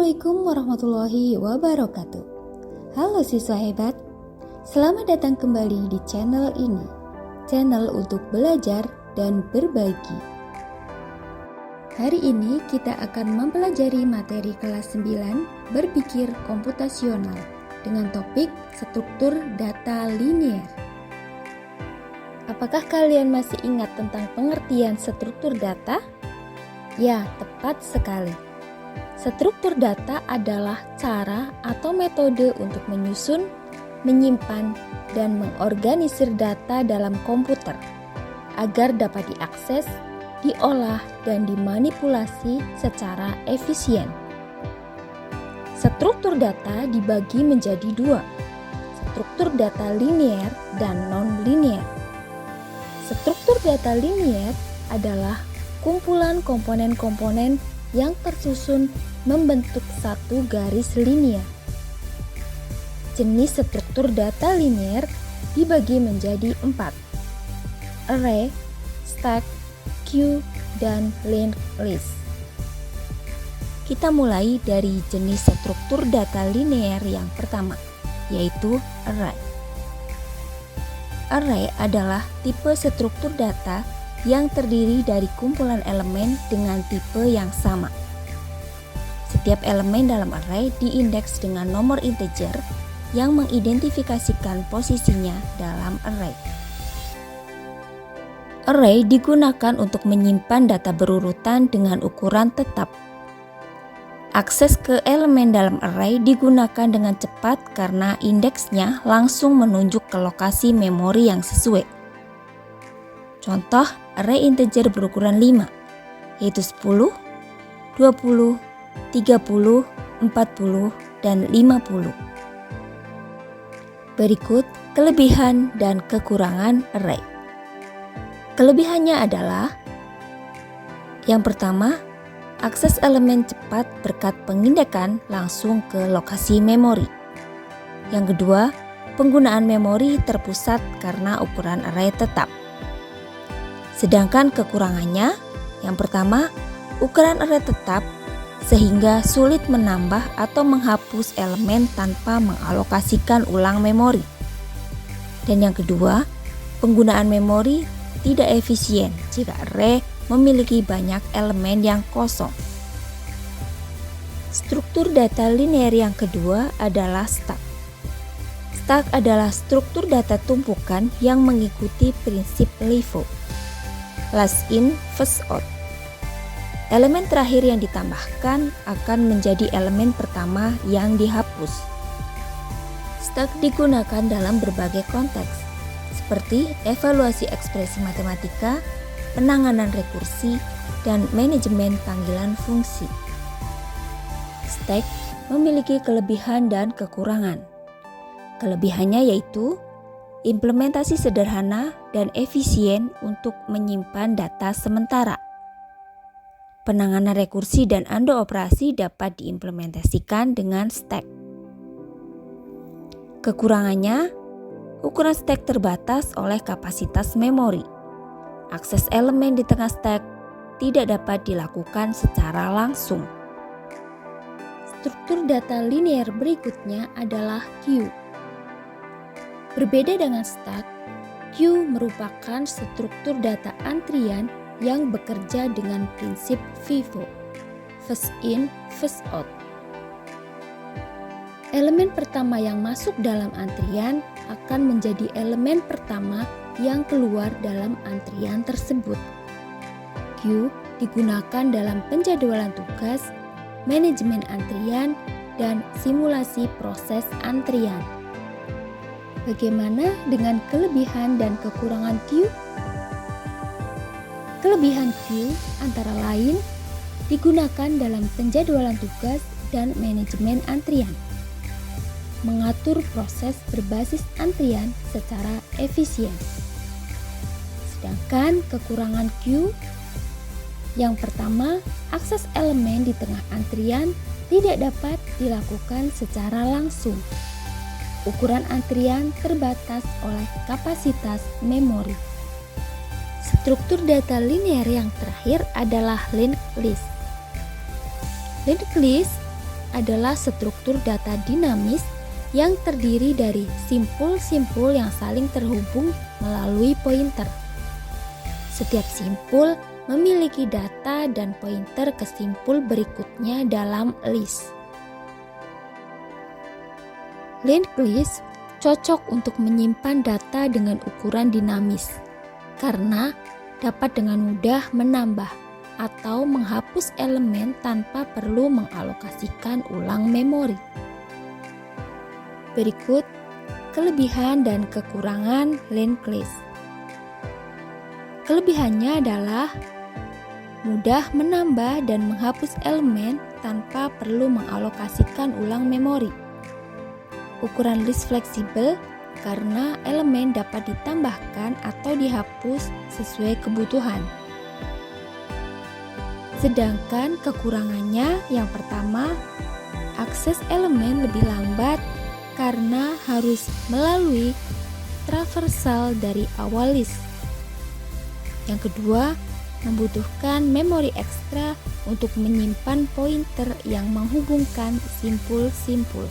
Assalamualaikum warahmatullahi wabarakatuh. Halo siswa hebat, selamat datang kembali di channel ini, channel untuk belajar dan berbagi. Hari ini kita akan mempelajari materi kelas 9 berpikir komputasional dengan topik struktur data linear. Apakah kalian masih ingat tentang pengertian struktur data? Ya, tepat sekali. Struktur data adalah cara atau metode untuk menyusun, menyimpan, dan mengorganisir data dalam komputer agar dapat diakses, diolah, dan dimanipulasi secara efisien. Struktur data dibagi menjadi dua, struktur data linear dan non-linear. Struktur data linear adalah kumpulan komponen-komponen yang tersusun membentuk satu garis linear. Jenis struktur data linear dibagi menjadi 4: array, stack, queue, dan linked list. Kita mulai dari jenis struktur data linear yang pertama, yaitu array. Array adalah tipe struktur data yang terdiri dari kumpulan elemen dengan tipe yang sama. Setiap elemen dalam array diindeks dengan nomor integer yang mengidentifikasikan posisinya dalam array. Array digunakan untuk menyimpan data berurutan dengan ukuran tetap. Akses ke elemen dalam array digunakan dengan cepat karena indeksnya langsung menunjuk ke lokasi memori yang sesuai. Contoh array integer berukuran 5, yaitu 10, 20, 30, 40, dan 50. Berikut kelebihan dan kekurangan array. Kelebihannya adalah: yang pertama, akses elemen cepat berkat pengindekan langsung ke lokasi memori. Yang kedua, penggunaan memori terpusat karena ukuran array tetap. Sedangkan kekurangannya, yang pertama, ukuran array tetap sehingga sulit menambah atau menghapus elemen tanpa mengalokasikan ulang memori. Dan yang kedua, penggunaan memori tidak efisien jika array memiliki banyak elemen yang kosong. Struktur data linear yang kedua adalah stack. Stack adalah struktur data tumpukan yang mengikuti prinsip LIFO. Last in, first out. Elemen terakhir yang ditambahkan akan menjadi elemen pertama yang dihapus. Stack digunakan dalam berbagai konteks, seperti evaluasi ekspresi matematika, penanganan rekursi, dan manajemen panggilan fungsi. Stack memiliki kelebihan dan kekurangan. Kelebihannya yaitu implementasi sederhana dan efisien untuk menyimpan data sementara. Penanganan rekursi dan undo operasi dapat diimplementasikan dengan stack. Kekurangannya, ukuran stack terbatas oleh kapasitas memori. Akses elemen di tengah stack tidak dapat dilakukan secara langsung. Struktur data linear berikutnya adalah queue. Berbeda dengan stack, queue merupakan struktur data antrian yang bekerja dengan prinsip FIFO, first in, first out. Elemen pertama yang masuk dalam antrian akan menjadi elemen pertama yang keluar dalam antrian tersebut. Queue digunakan dalam penjadwalan tugas, manajemen antrian, dan simulasi proses antrian. Bagaimana dengan kelebihan dan kekurangan queue? Kelebihan queue antara lain digunakan dalam penjadwalan tugas dan manajemen antrian, mengatur proses berbasis antrian secara efisien. Sedangkan kekurangan queue, yang pertama, akses elemen di tengah antrian tidak dapat dilakukan secara langsung. Ukuran antrian terbatas oleh kapasitas memori. Struktur data linear yang terakhir adalah linked list. Linked list adalah struktur data dinamis yang terdiri dari simpul-simpul yang saling terhubung melalui pointer. Setiap simpul memiliki data dan pointer ke simpul berikutnya dalam list. Linked list cocok untuk menyimpan data dengan ukuran dinamis karena dapat dengan mudah menambah atau menghapus elemen tanpa perlu mengalokasikan ulang memori. Berikut kelebihan dan kekurangan linked list. Kelebihannya adalah mudah menambah dan menghapus elemen tanpa perlu mengalokasikan ulang memori. Ukuran list fleksibel karena elemen dapat ditambahkan atau dihapus sesuai kebutuhan. Sedangkan kekurangannya yang pertama, akses elemen lebih lambat karena harus melalui traversal dari awal list. Yang kedua, membutuhkan memori ekstra untuk menyimpan pointer yang menghubungkan simpul-simpul.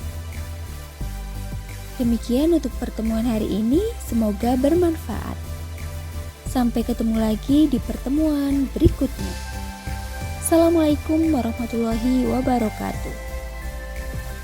Demikian untuk pertemuan hari ini, semoga bermanfaat. Sampai ketemu lagi di pertemuan berikutnya. Assalamualaikum warahmatullahi wabarakatuh.